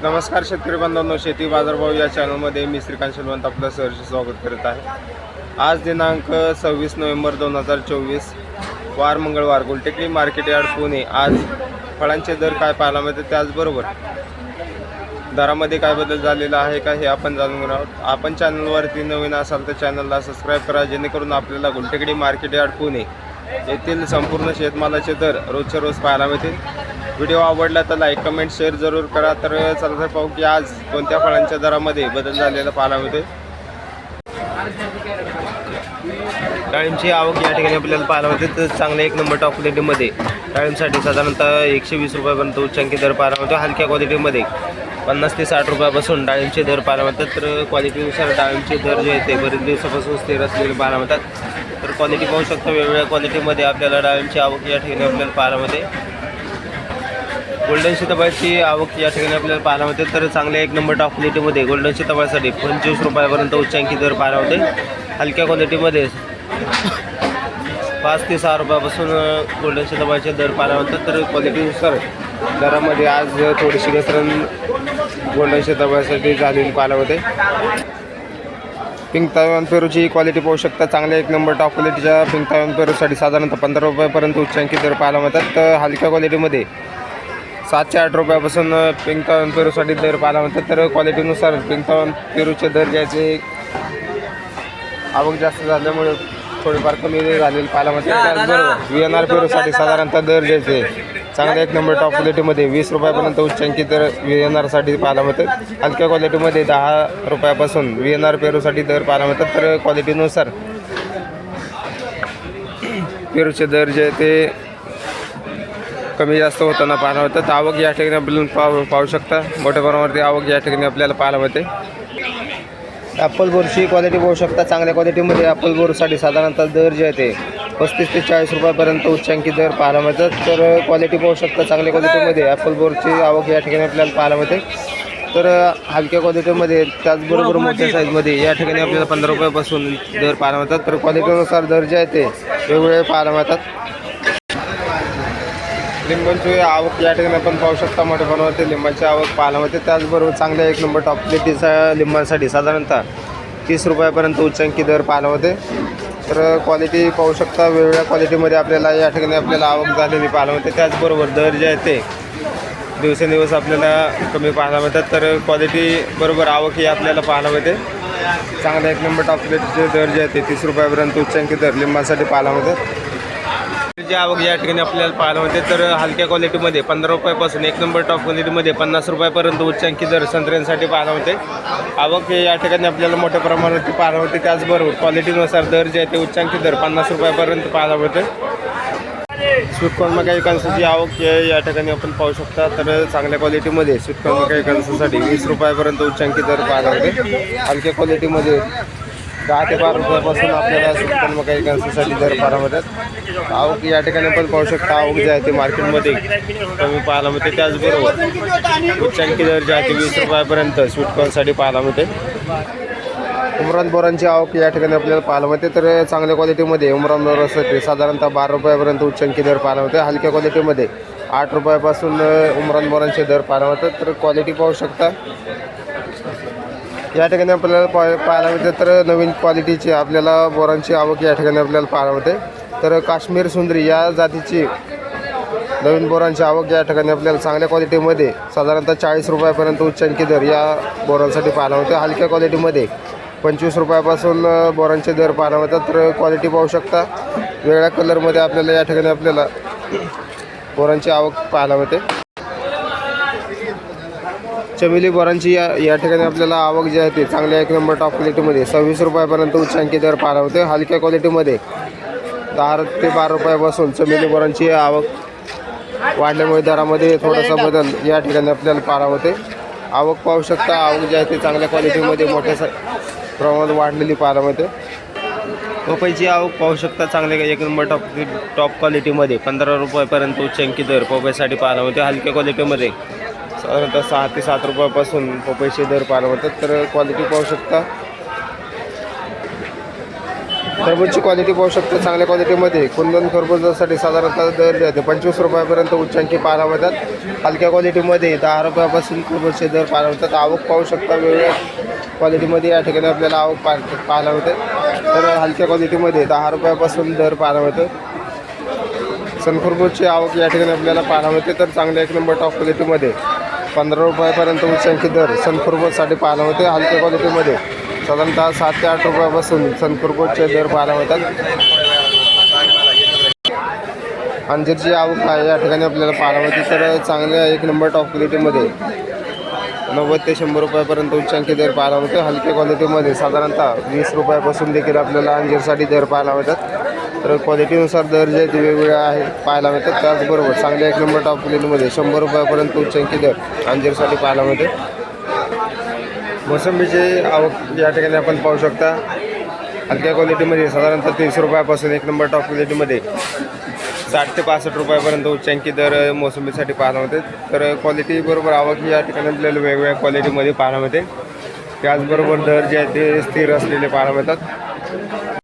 नमस्कार शेतकरी बांधवांनो, शेती बाजारभाव या चॅनलमध्ये मी श्रीकांत शिलवंत आपलं सहर्ष स्वागत करत आहे। आज दिनांक 26 नोव्हेंबर 2024 वार मंगळवार, गुलटेकडी मार्केट यार्ड पुणे। आज फळांचे दर काय पाहायला मिळते, त्याचबरोबर दरामध्ये काय बदल झालेला आहे का हे आपण जाणून घेणार आहोत। आपण चॅनलवरती नवीन असाल तर चॅनलला सबस्क्राईब करा, जेणेकरून आपल्याला गुलटेकडी मार्केट यार्ड पुणे येथील संपूर्ण शेतमालाचे दर रोजच्या रोज पाहायला मिळतील। व्हिडिओ आवडला तर लाईक कमेंट शेअर जरूर करा। तर चला तर पाहू की आज कोणत्या फळांच्या दरामध्ये बदल झालेला पाहायला मिळते। डाळिंबची आवक या ठिकाणी आपल्याला पाहायला मिळते, तर चांगल्या एक नंबर टॉप क्वालिटीमध्ये डाळिंबसाठी साधारणतः 120 रुपयापर्यंत उच्चांकी दर पाहायला मिळतो। हलक्या क्वालिटीमध्ये 50 ते 60 रुपयापासून डाळिंबचे दर पाहायला मिळतात। तर क्वालिटीनुसार डाळिंबचे दर जे आहेत ते बरेच दिवसापासून स्थिर असलेले पाहायला मिळतात। तर क्वालिटी पाहू शकता, वेगवेगळ्या क्वालिटीमध्ये आपल्याला डाळिंबची आवक या ठिकाणी आपल्याला पाहायला मिळते। गोल्डन सीताफळाची आवक या ठिकाणी आपल्याला पाहायला मिळते, तर चांगल्या एक नंबर टॉप क्वालिटीमध्ये गोल्डन सीताफळासाठी 25 रुपयापर्यंत उच्चांकी दर पाहायला मिळते। हलक्या क्वालिटीमध्ये 5 ते 6 रुपयापासून गोल्डन सीताफळाचे दर पाहायला मिळतात। तर क्वालिटीनुसार दरामध्ये आज थोडीशी घसरण गोल्डन सीताफळासाठी झालेली पाहायला मिळते। पिंक तायवान पेरूची क्वालिटी पाहू शकता, चांगल्या एक नंबर टॉप क्वालिटीच्या पिंक तायवान पेरूसाठी साधारणतः 15 रुपयापर्यंत उच्चांकी दर पाहायला मिळतात। तर हलक्या क्वालिटीमध्ये 7 ते 8 रुपयापासून पिंक तायवान पेरूसाठी दर पाहायला मिळतात। तर क्वालिटीनुसार पिंक तायवान पेरूचे दर ज्याचे आवक जास्त झाल्यामुळे थोडेफार कमी झालेले पाहायला मिळतात। त्याचबरोबर VNR पेरूसाठी साधारणतः दर ज्याचे चांगल्या एक नंबर टॉप क्वालिटीमध्ये 20 रुपयापर्यंत उच्चांकी दर VNRसाठी पाहायला मिळतात। हलक्या क्वालिटीमध्ये 10 रुपयापासून VNR पेरूसाठी दर पाहायला मिळतात। तर क्वालिटीनुसार पेरूचे दर जे ते कमी जास्त होताना पाहायला मिळतात। आवक या ठिकाणी आपल्याला पाहू शकता, मोठ्या प्रमाणावरती आवक या ठिकाणी आपल्याला पाहायला मिळते। ॲपल बोरची क्वालिटी पाहू शकता, चांगल्या क्वालिटीमध्ये ॲपल बोरसाठी साधारणतः दर जे आहे ते 35 ते 40 रुपयापर्यंत उच्चांकी दर पाहायला मिळतात। तर क्वालिटी पाहू शकता, चांगल्या क्वालिटीमध्ये ॲपल बोरची आवक या ठिकाणी आपल्याला पाहायला मिळते। तर हलक्या क्वालिटीमध्ये त्याचबरोबर मोठ्या साईजमध्ये या ठिकाणी आपल्याला 15 रुपयापासून दर पाहायला मिळतात। तर क्वालिटीनुसार दर जे आहे ते वेगवेगळे पाहायला मिळतात। लिंबांची आवक या ठिकाणी आपण पाहू शकता, मोठ्या प्रमाणावरती लिंबाची आवक पाहायला मिळते। त्याचबरोबर चांगल्या एक नंबर टॉप क्वालिटीचा लिंबांसाठी साधारणतः 30 रुपयापर्यंत उच्चांकी दर पाहायला मिळते। तर क्वालिटी पाहू शकता, वेगवेगळ्या क्वालिटीमध्ये आपल्याला या ठिकाणी आपल्याला आवक झालेली पाहायला मिळते। त्याचबरोबर दर जे आहे ते दिवसेंदिवस आपल्याला कमी पाहायला मिळतात। तर क्वालिटी बरोबर आवक ही आपल्याला पाहायला मिळते। चांगल्या एक नंबर टॉप क्वालिटीचे दर जे आहे ते 30 रुपयापर्यंत उच्चांकी दर लिंबांसाठी पाहायला मिळतात। जी आवक या ठिकाणी आपल्याला पाहायला मिळते, तर हलक्या क्वालिटीमध्ये 15 रुपयापासून एक नंबर टॉप क्वालिटीमध्ये 50 रुपयापर्यंत उच्चांकी दर संत्र्यांसाठी पाहायला मिळते। आवक या ठिकाणी आपल्याला मोठ्या प्रमाणावरती पाहायला मिळते। त्याचबरोबर क्वालिटीनुसार दर जे आहे ते उच्चांकी दर 50 रुपयापर्यंत पाहायला मिळते। स्वीटकॉर्न मकाई कणसाची आवक या ठिकाणी आपण पाहू शकता, तर चांगल्या क्वालिटीमध्ये स्वीटकॉर्न मकाई कणसासाठी 20 रुपयापर्यंत उच्चांकी दर पाहायला मिळते। हलक्या क्वालिटीमध्ये 10 ते 12 रुपयापासून आपल्याला स्वीटकॉर्न मकाई कणसासाठी दर पाहायला मिळतात। आवक या ठिकाणी आपण पाहू शकता, आवक जे आहे ते मार्केटमध्ये कमी पाहायला मिळते। त्याचबरोबर उच्चांकी दर जे आहे ते 20 रुपयापर्यंत स्वीटकॉर्नसाठी पाहायला मिळते। उमरान बोरांची आवक या ठिकाणी आपल्याला पाहायला मिळते, तर चांगल्या क्वालिटीमध्ये उमरान बोरासाठी साधारणतः 12 रुपयापर्यंत उच्चांकी दर पाहायला मिळते। हलक्या क्वालिटीमध्ये 8 रुपयापासून उमरान बोरांचे दर पाहायला मिळतात। तर क्वालिटी पाहू शकता, या ठिकाणी आपल्याला पाहायला मिळते। तर नवीन क्वालिटीची आपल्याला बोरांची आवक या ठिकाणी आपल्याला पाहायला मिळते। तर काश्मीर सुंदरी या जातीची नवीन बोरांची आवक या ठिकाणी आपल्याला चांगल्या क्वालिटीमध्ये साधारणतः 40 रुपयापर्यंत उच्चांकी दर या बोरांसाठी पाहायला मिळते। हलक्या क्वालिटीमध्ये 25 रुपयापासून बोरांचे दर पाहायला मिळतात। तर क्वालिटी पाहू शकता, वेगळ्या कलरमध्ये आपल्याला या ठिकाणी आपल्याला बोरांची आवक पाहायला मिळते। चमेली बोरांची या ठिकाणी आपल्याला आवक जी आहे ती चांगल्या एक नंबर टॉप क्वालिटीमध्ये 26 रुपयापर्यंत उच्चांकी दर पाहायला मिळते। हलक्या क्वालिटीमध्ये 10 ते 12 रुपयापासून चमेली बोरांची आवक वाढल्यामुळे दरामध्ये थोडासा बदल या ठिकाणी आपल्याला पाहायला मिळते। आवक पाहू शकता, आवक जी आहे ती चांगल्या क्वालिटीमध्ये मोठ्या प्रमाणात वाढलेली पाहायला मिळते। पपईची आवक पाहू शकता, चांगल्या एक नंबर टॉप क्वालिटीमध्ये 15 रुपयापर्यंत उच्चांकी दर पपईसाठी पाहायला मिळते। हलक्या क्वालिटीमध्ये साधारणतः 6 ते 7 रुपयापासून पपईचे दर पाहायला मिळतात। तर क्वालिटी पाहू शकता, खरबूजची क्वालिटी पाहू शकतो चांगल्या क्वालिटीमध्ये. कुंदन खरबूजासाठी साधारणतः दर जे आहे ते 25 रुपयापर्यंत उच्चांकी पाहायला मिळतात. हलक्या क्वालिटीमध्ये 10 रुपयापासून खरबूजचे दर पाहायला मिळतात. आवक पाहू शकता वेगवेगळ्या क्वालिटीमध्ये या ठिकाणी आपल्याला आवक पाहायला मिळते. तर हलक्या क्वालिटीमध्ये 10 रुपयापासून दर पाहायला मिळतो. सनखरबूजची आवक या ठिकाणी आपल्याला पाहायला मिळते. तर चांगल्या एक नंबर टॉप क्वालिटीमध्ये 15 रुपयापर्यंत उच्चांकी दर सनखरबूजसाठी पाहायला मिळते. हलक्या क्वालिटीमध्ये साधारणतः 7 ते 8 रुपयापासून सनखरबूजचे दर पाहायला मिळतात. अंजीरची आवक आहे या ठिकाणी आपल्याला पाहायला मिळते. तर चांगल्या एक नंबर टॉप क्वालिटीमध्ये 90 ते 100 रुपयापर्यंत उच्चांकी दर पाहायला मिळते. हलक्या क्वालिटीमध्ये साधारणतः 20 रुपयापासून देखील आपल्याला अंजीरसाठी दर पाहायला मिळतात. तर क्वालिटीनुसार दर जे ते वेगवेगळे आहे पाहायला मिळतात. त्याचबरोबर चांगल्या एक नंबर टॉप क्वालिटीमध्ये 100 रुपयापर्यंत उच्चांकी दर अंजीरसाठी पाहायला मिळते. मोसंबीची आवक या ठिकाणी आपण पाहू शकता. हलक्या क्वालिटीमध्ये साधारणतः 30 रुपयापासून एक नंबर टॉप क्वालिटीमध्ये 60 ते 65 रुपयापर्यंत उच्चांकी दर मोसंबीसाठी पाहायला मिळते. तर क्वालिटी बरोबर आवक या ठिकाणी आपल्याला वेगवेगळ्या क्वालिटीमध्ये पाहायला मिळते. त्याचबरोबर दर जे आहे ते स्थिर असलेले पाहायला मिळतात.